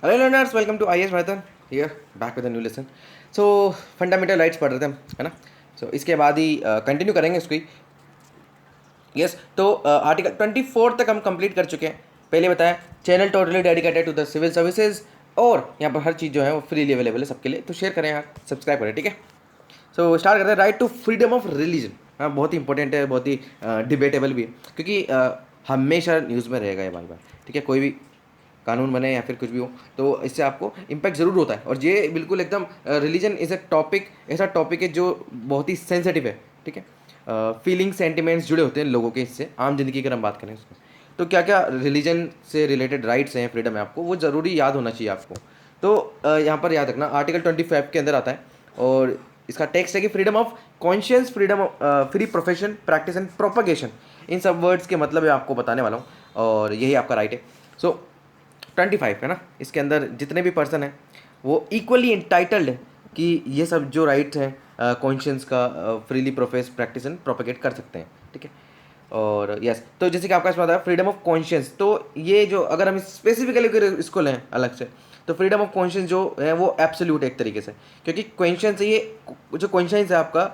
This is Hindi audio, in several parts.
Hello learners, welcome to IAS marathon here back with a new lesson. So fundamental rights पढ़ रहे थे हम, है ना। सो इसके बाद ही कंटिन्यू करेंगे इसको ही। यस, तो आर्टिकल 24 तक हम कंप्लीट कर चुके हैं। पहले बताया channel totally dedicated to the civil services, और यहाँ पर हर चीज़ जो है वो फ्रीली अवेलेबल है सबके लिए। तो शेयर करें यार, सब्सक्राइब करें, ठीक है। सो स्टार्ट करते हैं। Right to freedom of religion, हाँ बहुत ही इंपॉर्टेंट है, बहुत ही डिबेटेबल भी है, क्योंकि हमेशा न्यूज़ में रहेगा ये बार बार, ठीक है। कोई भी कानून बने या फिर कुछ भी हो तो इससे आपको इम्पैक्ट ज़रूर होता है। और ये बिल्कुल एकदम रिलीजन इज़ अ टॉपिक, ऐसा टॉपिक है जो बहुत ही सेंसिटिव है, ठीक है। फीलिंग सेंटिमेंट्स जुड़े होते हैं लोगों के इससे, आम जिंदगी की अगर हम बात करें उसमें। तो क्या क्या रिलीजन से रिलेटेड राइट्स हैं, फ्रीडम है आपको, वो ज़रूरी याद होना चाहिए आपको। तो यहाँ पर याद रखना आर्टिकल 25 के अंदर आता है, और इसका टेक्स्ट है कि freedom of conscience, freedom free profession, practice and propagation. इन सब वर्ड्स के मतलब मैं आपको बताने वाला हूँ, और यही आपका राइट है। सो 25 है ना, इसके अंदर जितने भी पर्सन हैं वो इक्वली इंटाइटल्ड है कि ये सब जो राइट्स हैं कॉन्शियंस का, freely profess, practice and propagate कर सकते हैं, ठीक है। और यस, तो जैसे कि आपका इसमें आता है फ्रीडम ऑफ कॉन्शियंस, तो ये जो अगर हम स्पेसिफिकली इसको लें अलग से, तो फ्रीडम ऑफ कॉन्शियंस जो है वो एब्सोल्यूट है एक तरीके से, क्योंकि कॉन्शियंस ये जो कॉन्शियंस है आपका,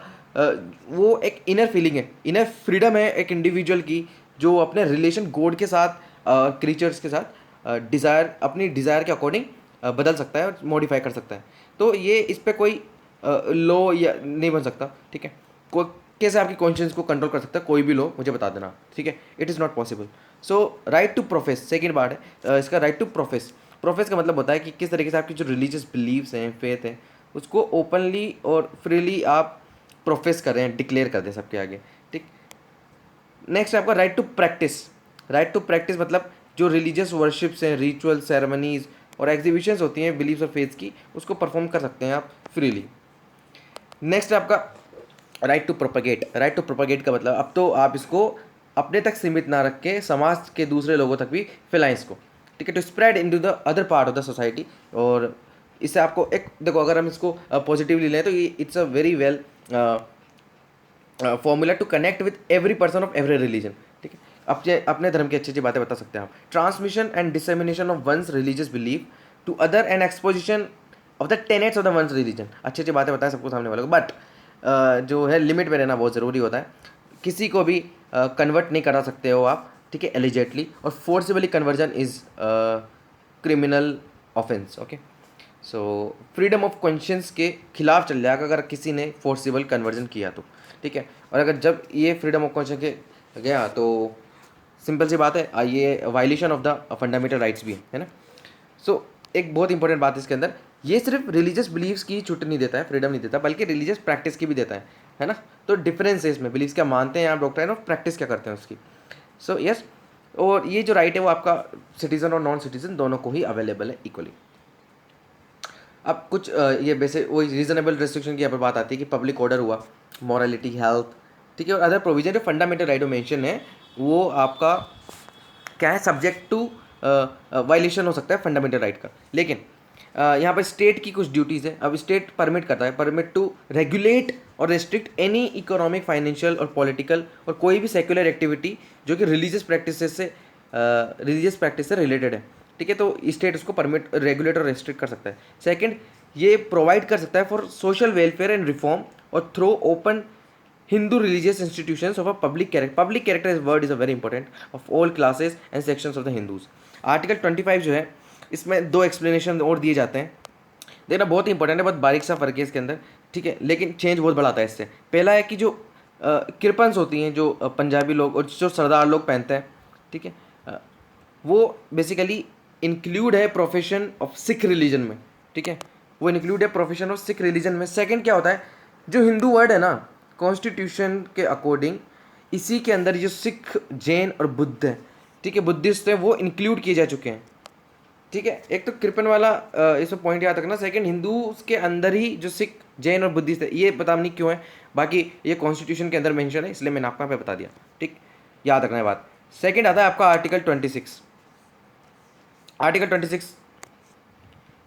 वो एक इनर फीलिंग है, इनर फ्रीडम है एक इंडिविजुअल की, जो अपने रिलेशन गॉड के साथ, क्रीचर्स के साथ डिज़ायर, अपनी डिज़ायर के अकॉर्डिंग बदल सकता है और मॉडिफाई कर सकता है। तो ये इस पर कोई लॉ या नहीं बन सकता, ठीक है। कोई कैसे आपकी कॉन्शियंस को कंट्रोल कर सकता है, कोई भी लॉ मुझे बता देना, ठीक है। It is not possible. So right to profess, second part है इसका, राइट टू प्रोफेस। प्रोफेस का मतलब होता है कि किस तरीके से आपकी जो रिलीजियस बिलीव्स हैं, फेथ हैं, उसको ओपनली और फ्रीली आप प्रोफेस कर रहे हैं, डिक्लेयर कर दें सबके आगे, ठीक। नेक्स्ट है आपका right to practice. Right to practice मतलब जो रिलीजियस वर्शिप्स हैं, रिचुअल, सेरेमनीज और एग्जीबिशंस होती हैं बिलीव्स और फेथ्स की, उसको परफॉर्म कर सकते हैं आप फ्रीली। नेक्स्ट है आपका right to propagate. Right to propagate का मतलब अब तो आप इसको अपने तक सीमित ना रख के समाज के दूसरे लोगों तक भी फैलाएं इसको, ठीक है। To spread into the other part of the society. और इससे आपको एक देखो, अगर हम इसको पॉजिटिवली लें तो ये it's a very well formula to connect with every person of every religion, ठीक है। अपने अपने धर्म की अच्छी अच्छी बातें बता सकते हैं आप। Transmission and dissemination of one's religious belief to other and exposition of the tenets of the one's religion. अच्छी अच्छी बातें बताएं सबको, सामने वाले को, बट जो है लिमिट में रहना बहुत ज़रूरी होता है। किसी को भी कन्वर्ट नहीं करा सकते हो आप, ठीक है, एलिजेटली। और forcibly conversion is criminal offence, okay. So freedom of conscience के खिलाफ चल जाएगा अगर किसी ने फोर्सिबल कन्वर्जन किया तो, ठीक है। और अगर जब ये फ्रीडम ऑफ कॉन्शियंस के गया तो सिंपल सी बात है, ये violation of the fundamental rights भी है ना। सो एक बहुत इंपॉर्टेंट बात इसके अंदर, ये सिर्फ रिलीजियस बिलीव्स की छूट नहीं देता है, फ्रीडम नहीं देता, बल्कि रिलीजियस प्रैक्टिस की भी देता है ना। तो डिफरेंस है इसमें, बिलीव्स क्या मानते हैं आप डॉक्टर, और प्रैक्टिस क्या करते हैं उसकी। सो यस, और ये जो राइट है वो आपका सिटीजन और नॉन सिटीजन दोनों को ही अवेलेबल है इक्वली। अब कुछ ये बेसिक वही रीजनेबल रेस्ट्रिक्शन की यहाँ पर बात आती है कि पब्लिक ऑर्डर हुआ, मॉरलिटी, हेल्थ, ठीक है, और अदर प्रोविजन जो फंडामेंटल राइट मेंशन है वो आपका क्या है, सब्जेक्ट टू वायलेशन हो सकता है फंडामेंटल राइट का। लेकिन यहाँ पर स्टेट की कुछ ड्यूटीज़ है। अब स्टेट परमिट करता है, परमिट टू रेगुलेट और रेस्ट्रिक्ट एनी इकोनॉमिक, फाइनेंशियल और पॉलिटिकल और कोई भी सेक्युलर एक्टिविटी जो कि रिलीजियस प्रैक्टिस से रिलेटेड है, ठीक है। तो स्टेट उसको परमिट, रेगुलेट और रेस्ट्रिक्ट कर सकता है। सेकंड, ये प्रोवाइड कर सकता है for social welfare and reform और throw open Hindu religious institutions of a public character. Public character is word is a very important of all classes and sections of the Hindus. Article 25 जो है इसमें दो एक्सप्लेनेशन और दिए जाते हैं, देखना बहुत ही इंपॉर्टेंट है, बहुत बारीक सा फर्क है इसके अंदर, ठीक है। लेकिन चेंज बहुत बड़ा आता है इससे। पहला है कि जो कृपन्स होती हैं, जो पंजाबी लोग और जो सरदार लोग पहनते हैं, ठीक है, वो बेसिकली इंक्लूड है प्रोफेशन ऑफ सिख रिलीजन में, ठीक है, वो इंक्लूड है प्रोफेशन ऑफ सिख रिलीजन में। सेकंड क्या होता है, जो हिंदू वर्ड है ना कॉन्स्टिट्यूशन के अकॉर्डिंग, इसी के अंदर जो सिख, जैन और बुद्ध है, ठीक है, बुद्धिस्ट है, वो इंक्लूड किए जा चुके हैं, ठीक है। एक तो कृपन वाला इसमें पॉइंट याद रखना। सेकंड, हिंदू के अंदर ही जो सिख, जैन और बुद्धिस्ट है, ये पता नहीं क्यों है, बाकी ये कॉन्स्टिट्यूशन के अंदर मेंशन है, इसलिए मैंने आपको यहाँ पे बता दिया, ठीक, याद रखना है बात। सेकंड आता है आपका आर्टिकल 26। आर्टिकल 26,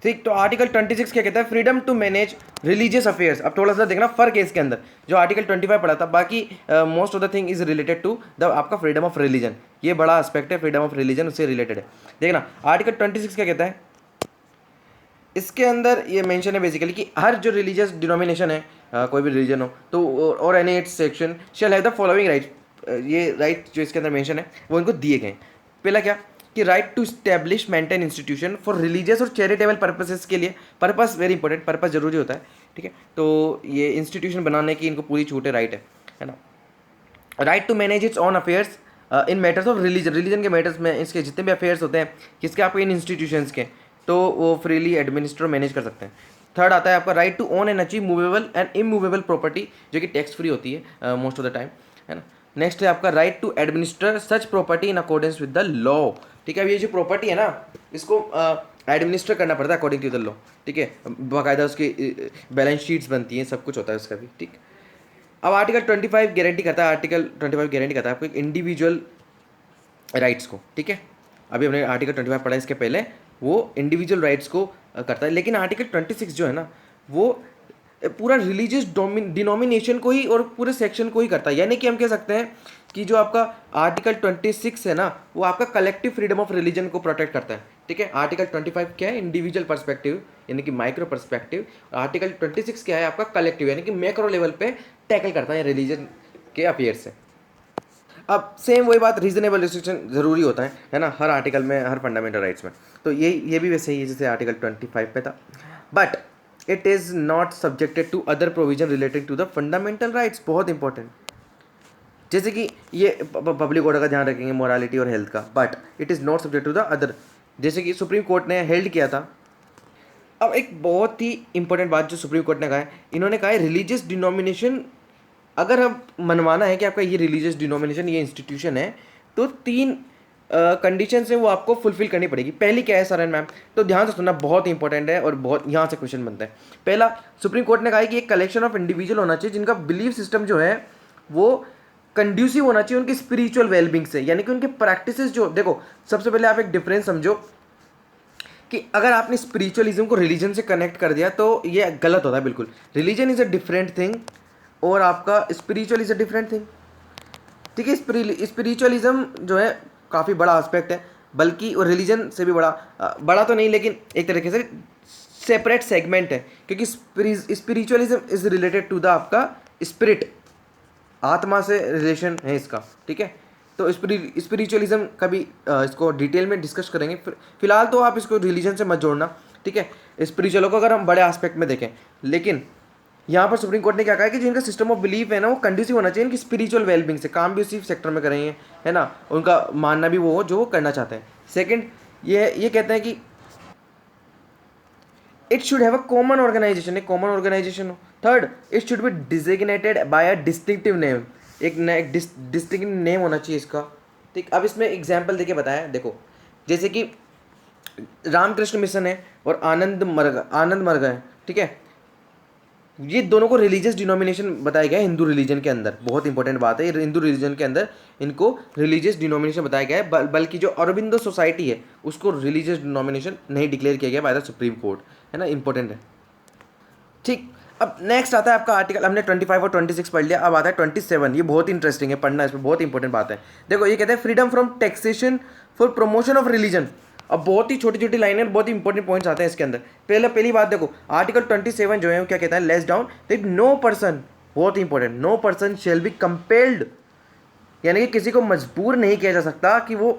ठीक, तो आर्टिकल 26 क्या कहता है, freedom to manage religious affairs. अब थोड़ा सा देखना फर्क है इसके अंदर, जो आर्टिकल 25 पढ़ा था, बाकी most of the thing is related to the आपका फ्रीडम ऑफ रिलीजन। ये बड़ा एस्पेक्ट है, फ्रीडम ऑफ रिलीजन उससे रिलेटेड है। देखना आर्टिकल 26 क्या कहता है, इसके अंदर ये मेंशन है बेसिकली कि हर जो रिलीजियस डिनोमिनेशन है, कोई भी रिलीजन हो, तो और any it's section shall have the following right. ये राइट जो इसके अंदर मेंशन है वो इनको दिए गए। पहला क्या कि right to establish maintain institution for religious और चैरिटेबल पर्पसेस के लिए। पर्पस वेरी इंपॉर्टेंट, पर्पस जरूरी होता है, ठीक है। तो ये इंस्टीट्यूशन बनाने की इनको पूरी छूट है, राइट है ना। Right to manage its own affairs in matters of religion, religion के मैटर्स में इसके जितने भी अफेयर्स होते हैं किसके, आपके इन इंस्टीट्यूशंस के, तो वो फ्रीली एडमिनिस्टर मैनेज कर सकते हैं। थर्ड आता है आपका right to own and achieve movable and immovable property, जो कि टैक्स फ्री होती है मोस्ट ऑफ द टाइम, है ना। नेक्स्ट है आपका right to administer such property in accordance with the law, ठीक है। अब ये जो प्रॉपर्टी है ना, इसको एडमिनिस्टर करना पड़ता है अकॉर्डिंग टू द लॉ, ठीक है। बाकायदा उसकी बैलेंस शीट्स बनती हैं, सब कुछ होता है उसका भी, ठीक। अब आर्टिकल 25 गारंटी करता है, आर्टिकल 25 गारंटी करता है आपको एक इंडिविजुअल राइट्स को, ठीक है। अभी हमने आर्टिकल 25 पढ़ा, इसके पहले वो इंडिविजुअल राइट्स को करता है। लेकिन आर्टिकल 26 जो है ना, वो पूरा रिलीजियस डिनोमिनेशन को ही और पूरे सेक्शन को ही करता है। यानी कि हम कह सकते हैं कि जो आपका आर्टिकल 26 है ना, वो आपका कलेक्टिव फ्रीडम ऑफ रिलीजन को प्रोटेक्ट करता है, ठीक है। आर्टिकल 25 क्या है, इंडिविजुअल पर्सपेक्टिव यानी कि माइक्रो पर्सपेक्टिव। आर्टिकल 26 क्या है, आपका कलेक्टिव यानी कि मैक्रो लेवल पे टैकल करता है रिलीजन के अफेयर से। अब सेम वही बात, रीजनेबल रिस्ट्रिक्शन जरूरी होता है ना, हर आर्टिकल में, हर फंडामेंटल राइट्स में। तो ये भी वैसे ही है जैसे आर्टिकल 25 पे था, but it is not subjected to other provision related to the fundamental rights. बहुत इंपॉर्टेंट, जैसे कि ये पब्लिक ऑर्डर का ध्यान रखेंगे, मोरालिटी और हेल्थ का, but it is not subject to the other, जैसे कि सुप्रीम कोर्ट ने हेल्ड किया था। अब एक बहुत ही इंपॉर्टेंट बात जो सुप्रीम कोर्ट ने कहा है, इन्होंने कहा है रिलीजियस डिनोमिनेशन अगर अब मनवाना है कि आपका ये रिलीजियस डिनोमिनेशन ये इंस्टीट्यूशन है, तो 3 कंडीशन है वो आपको फुलफिल करनी पड़ेगी। पहली क्या है सर एंड मैम, तो ध्यान से सुनना, बहुत इंपॉर्टेंट है और बहुत यहाँ से क्वेश्चन बनता है। पहला, सुप्रीम कोर्ट ने कहा है कि एक कलेक्शन ऑफ इंडिविजुअल होना चाहिए जिनका बिलीफ सिस्टम जो है वो कंड्यूसिव होना चाहिए उनकी स्पिरिचुअल वेलबींग से, यानी कि उनके प्रैक्टिसेस जो, देखो सबसे पहले आप एक डिफरेंस समझो कि अगर आपने स्पिरिचुअलिज्म को रिलीजन से कनेक्ट कर दिया तो ये गलत होता है बिल्कुल। Religion is a different thing और आपका spiritual is a different thing, ठीक है। स्पिरिचुअलिज्म जो है काफ़ी बड़ा एस्पेक्ट है, बल्कि और रिलीजन से भी बड़ा तो नहीं, लेकिन एक तरीके से सेपरेट सेगमेंट है, क्योंकि spiritualism is related to the आपका स्पिरिट, आत्मा से रिलेशन है इसका, ठीक है। तो स्पिरिचुअलिज्म कभी इसको डिटेल में डिस्कस करेंगे, फिलहाल तो आप इसको रिलीजन से मत जोड़ना, ठीक है। स्पिरिचुअल को अगर हम बड़े एस्पेक्ट में देखें, लेकिन यहाँ पर सुप्रीम कोर्ट ने क्या कहा है कि जिनका सिस्टम ऑफ बिलीफ है ना वो कंड्यूसिव होना चाहिए इनकी स्पिरिचुअल वेलबींग से, काम भी उसी सेक्टर में करेंगे, है ना, उनका मानना भी वो हो जो वो करना चाहते हैं। सेकंड, ये कहते हैं कि it should have a common organisation, एक कॉमन ऑर्गेनाइजेशन हो। Third, it should be designated by a distinctive name, एक डिस्टिंक्टिव नेम होना चाहिए इसका, ठीक। अब इसमें एग्जाम्पल देके बताया, देखो जैसे कि रामकृष्ण मिशन है और आनंद मर्ग है, ठीक है। ये दोनों को रिलीजियस डिनोमिनेशन बताया गया है हिंदू रिलीजन के अंदर, बहुत इंपॉर्टेंट बात है, ये हिंदू रिलीजन के अंदर इनको रिलीजियस डिनोमिनेशन बताया गया है, बल्कि जो अरबिंदो सोसाइटी है उसको रिलीजियस डिनोमिनेशन नहीं डिक्लेयर किया गया बाय द सुप्रीम कोर्ट, है ना, इंपॉर्टेंट है, ठीक। अब नेक्स्ट आता है आपका आर्टिकल, हमने 25 और 26 पढ़ लिया, अब आता है 27, ये बहुत इंटरेस्टिंग है पढ़ना, इसमें बहुत इंपॉर्टेंट बात है। देखो ये कहते हैं freedom from taxation for promotion of religion. अब बहुत ही छोटी छोटी लाइनें, बहुत ही इंपॉर्टेंट पॉइंट्स आते हैं इसके अंदर। पहली बात देखो, आर्टिकल 27 जो है वो क्या कहता है, lays down that no person, बहुत important, no person shall be compelled, यानी कि किसी को मजबूर नहीं किया जा सकता कि वो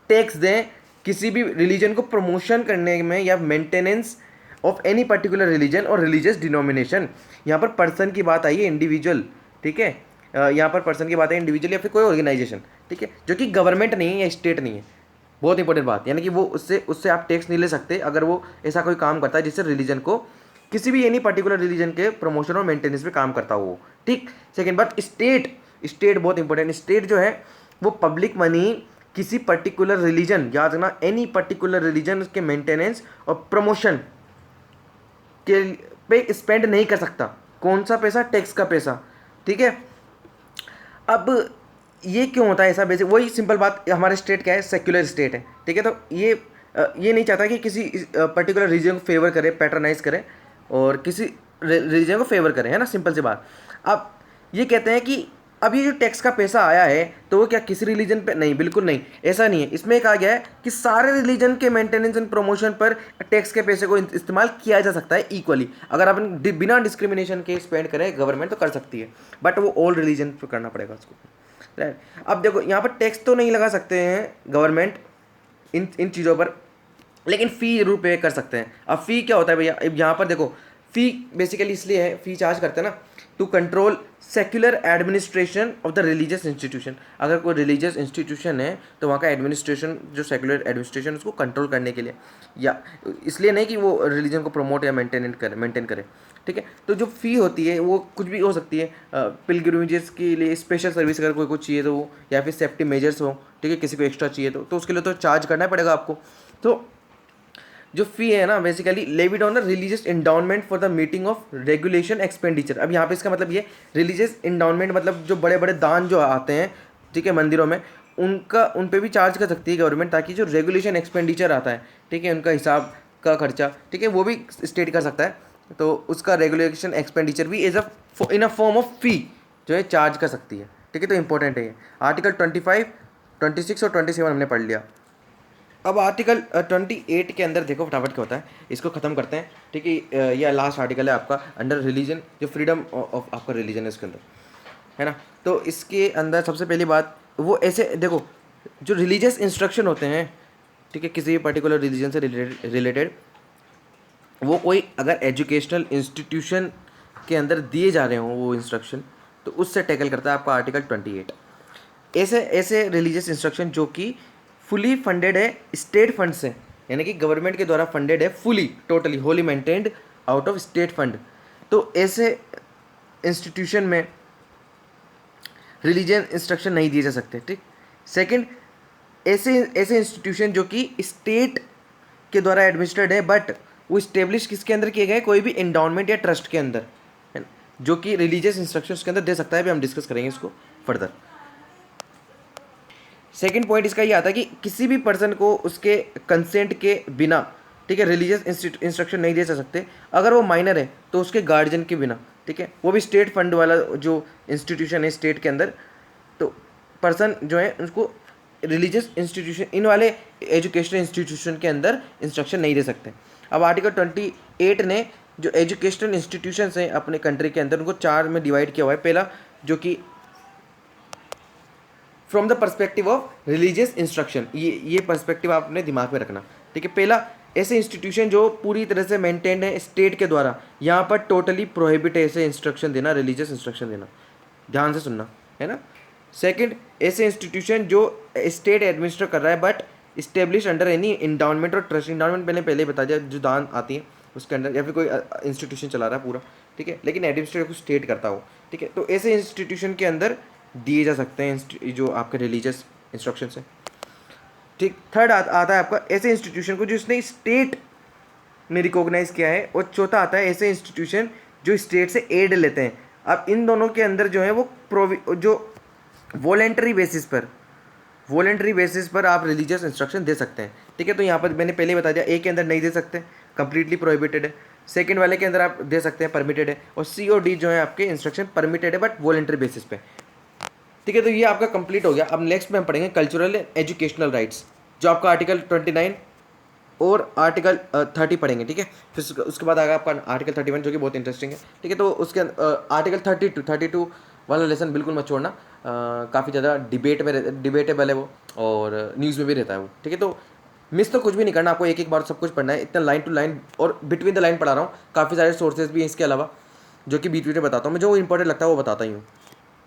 टैक्स दें किसी भी रिलीजन को प्रमोशन करने में या maintenance of any particular religion और रिलीजियस डिनोमिनेशन। यहाँ पर पर्सन की बात आई है, इंडिविजुअल, ठीक है। यहाँ पर पर्सन की बात है इंडिविजुअल या फिर कोई ऑर्गेनाइजेशन, ठीक है, जो कि गवर्नमेंट नहीं है या स्टेट नहीं है, बहुत इंपॉर्टेंट बात, यानी कि वो उससे आप टैक्स नहीं ले सकते अगर वो ऐसा कोई काम करता है जिससे रिलीजन को, किसी भी एनी पर्टिकुलर रिलीजन के प्रमोशन और मेंटेनेंस में काम करता हो, ठीक। सेकेंड बात, स्टेट बहुत इंपॉर्टेंट, स्टेट जो है वो पब्लिक मनी किसी पर्टिकुलर रिलीजन, याद रखना, एनी पर्टिकुलर रिलीजन के मेंटेनेंस और प्रमोशन के पे स्पेंड नहीं कर सकता। कौन सा पैसा, टैक्स का पैसा, ठीक है। अब ये क्यों होता है ऐसा, बेसिक वही सिंपल बात, हमारे स्टेट क्या है, सेक्युलर स्टेट है, ठीक है। तो ये नहीं चाहता कि किसी पर्टिकुलर रीजन को फेवर करे, पैट्रनाइज करे और किसी रीजन को फेवर करे, है ना, सिंपल सी बात। अब ये कहते हैं कि अब ये जो टैक्स का पैसा आया है तो वो क्या किसी रिलीजन पे नहीं, बिल्कुल नहीं, ऐसा नहीं है। इसमें कहा गया है कि सारे रिलीजन के मेंटेनेंस एंड प्रमोशन पर टैक्स के पैसे को इस्तेमाल किया जा सकता है इक्वली। अगर आप बिना डिस्क्रिमिनेशन के स्पेंड करें गवर्नमेंट तो कर सकती है, बट वो ऑल रिलीजन पर करना पड़ेगा उसको, राइट। अब देखो यहाँ पर टैक्स तो नहीं लगा सकते हैं गवर्नमेंट इन इन चीज़ों पर, लेकिन फ़ी जरूर पे कर सकते हैं। अब फ़ी क्या होता है भैया, अब यहाँ पर देखो फ़ी बेसिकली इसलिए है, फ़ी चार्ज करते हैं ना to control secular administration of the religious institution. अगर कोई रिलीजियस इंस्टीट्यूशन है तो वहाँ का एडमिनिस्ट्रेशन, जो सेक्युलर एडमिनिस्ट्रेशन, उसको कंट्रोल करने के लिए, या इसलिए नहीं कि वो रिलीजन को प्रमोट या मेंटेन करे, ठीक है। तो जो फ़ी होती है वो कुछ भी हो सकती है, पिलग्रिमेजेस के लिए स्पेशल सर्विस अगर कोई कुछ चाहिए तो वो, या फिर सेफ्टी मेजर्स हो, ठीक है, किसी को एक्स्ट्रा चाहिए तो उसके लिए तो चार्ज करना पड़ेगा आपको। तो जो फी है ना basically levied on the religious endowment for the meeting of regulation expenditure. अब यहाँ पे इसका मतलब ये रिलीजियस इंडाउनमेंट मतलब जो बड़े बड़े दान जो आते हैं, ठीक है, मंदिरों में, उन पे भी चार्ज कर सकती है गवर्नमेंट, ताकि जो रेगुलेशन एक्सपेंडिचर आता है, ठीक है, उनका हिसाब का खर्चा, ठीक है, वो भी स्टेट कर सकता है। तो उसका रेगुलेशन एक्सपेंडिचर भी as in a form of fee जो है चार्ज कर सकती है, ठीक है। तो इंपॉर्टेंट है ये। आर्टिकल 25, 26 और 27 हमने पढ़ लिया। अब आर्टिकल 28 के अंदर देखो फटाफट क्या होता है, इसको ख़त्म करते हैं, ठीक है। यह लास्ट आर्टिकल है आपका अंडर रिलीजन, जो फ्रीडम ऑफ आपका रिलीजन है इसके अंदर, है ना। तो इसके अंदर सबसे पहली बात वो ऐसे देखो, जो रिलीजियस इंस्ट्रक्शन होते हैं, ठीक है, किसी भी पर्टिकुलर रिलीजन से रिलेटेड, वो कोई अगर एजुकेशनल इंस्टीट्यूशन के अंदर दिए जा रहे हों वो इंस्ट्रक्शन, तो उससे टैकल करता है आपका आर्टिकल 28। ऐसे ऐसे रिलीजियस इंस्ट्रक्शन जो कि फुली फंडेड है स्टेट फंड से, यानी कि गवर्नमेंट के द्वारा फंडेड है, fully totally Holi maintained out of state fund, तो ऐसे इंस्टीट्यूशन में रिलीजियन इंस्ट्रक्शन नहीं दिए जा सकते, ठीक। सेकंड, ऐसे ऐसे इंस्टीट्यूशन जो कि स्टेट के द्वारा एडमिनिस्ट्रेड है, बट वो इस्टेब्लिश किसके अंदर किए गए, कोई भी एंडाउनमेंट या ट्रस्ट के अंदर, है ना, जो कि रिलीजियस इंस्ट्रक्शंस के अंदर दे सकता है। भी हम डिस्कस करेंगे इसको फर्दर। सेकंड पॉइंट इसका ये आता है कि किसी भी पर्सन को उसके कंसेंट के बिना, ठीक है, रिलीजियस इंस्ट्रक्शन नहीं दे सकते। अगर वो माइनर है तो उसके गार्जियन के बिना, ठीक है, वो भी स्टेट फंड वाला जो इंस्टीट्यूशन है स्टेट के अंदर, तो पर्सन जो है उसको रिलीजियस इंस्टीट्यूशन, इन वाले एजुकेशनल इंस्टीट्यूशन के अंदर इंस्ट्रक्शन नहीं दे सकते। अब आर्टिकल 28 ने जो एजुकेशनल इंस्टीट्यूशंस हैं अपने कंट्री के अंदर, उनको 4 में डिवाइड किया हुआ है। पहला जो कि from the perspective of religious instruction, ये पर्सपेक्टिव आपने दिमाग में रखना, ठीक है। पहला, ऐसे इंस्टीट्यूशन जो पूरी तरह से मेंटेन्ड है स्टेट के द्वारा, यहाँ पर टोटली प्रोहिबिट है ऐसे इंस्ट्रक्शन देना, रिलीजियस इंस्ट्रक्शन देना, ध्यान से सुनना, है ना। सेकंड, ऐसे इंस्टीट्यूशन जो स्टेट एडमिनिस्टर कर रहा है बट इस्टेब्लिश अंडर एनी इंडाउनमेंट और ट्रस्ट। इंडाउनमेंट मैंने पहले बता दिया, जो दान आती है उसके अंदर, या फिर कोई इंस्टीट्यूशन चला रहा है पूरा, ठीक है, लेकिन एडमिनिस्ट्रेट को स्टेट करता हो, ठीक है, तो ऐसे इंस्टीट्यूशन के अंदर दिए जा सकते हैं जो आपके रिलीजियस इंस्ट्रक्शन है, ठीक। थर्ड आता है आपका ऐसे इंस्टीट्यूशन को जो इसने स्टेट ने रिकॉग्नाइज किया है, और चौथा आता है ऐसे इंस्टीट्यूशन जो स्टेट से एड लेते हैं। अब इन दोनों के अंदर जो है वो जो वॉलेंटरी बेसिस पर आप रिलीजियस इंस्ट्रक्शन दे सकते हैं, ठीक है। तो यहाँ पर मैंने पहले ही बता दिया, ए के अंदर नहीं दे सकते, कंप्लीटली प्रोहिबिटेड है। सेकंड वाले के अंदर आप दे सकते हैं, परमिटेड है। और सी और डी जो है आपके इंस्ट्रक्शन परमिटेड है बट वॉलेंटरी बेसिस पे, ठीक है। तो ये आपका कंप्लीट हो गया। अब नेक्स्ट में हम पढ़ेंगे कल्चरल एंड एजुकेशनल राइट्स, जो आपका आर्टिकल 29 और आर्टिकल 30 पढ़ेंगे, ठीक है। फिर उसके बाद आएगा आपका आर्टिकल 31 जो कि बहुत इंटरेस्टिंग है, ठीक है। तो उसके आर्टिकल 32 वाला लेसन बिल्कुल मत छोड़ना, काफ़ी ज़्यादा डिबेटेबल है वो, और न्यूज़ में भी रहता है वो, ठीक है। तो मिस तो कुछ भी नहीं करना, आपको एक एक बार सब कुछ पढ़ना है, इतना लाइन टू लाइन और बिटवीन द लाइन पढ़ा रहा हूँ। काफ़ी सारे सोर्सेज भी हैं इसके अलावा जो कि बीच बीच में बताता हूँ मैं, जो इंपॉर्टेंट लगता है वो बताता ही हूँ,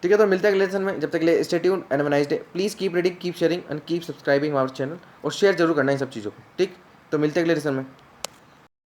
ठीक है। तो मिलते हैं अगले लेसन में, जब तक के लिए stay tuned and have a nice day. Please keep reading, keep sharing and keep subscribing our channel, और शेयर जरूर करना इन सब चीज़ों को, ठीक। तो मिलते हैं अगले लेसन में।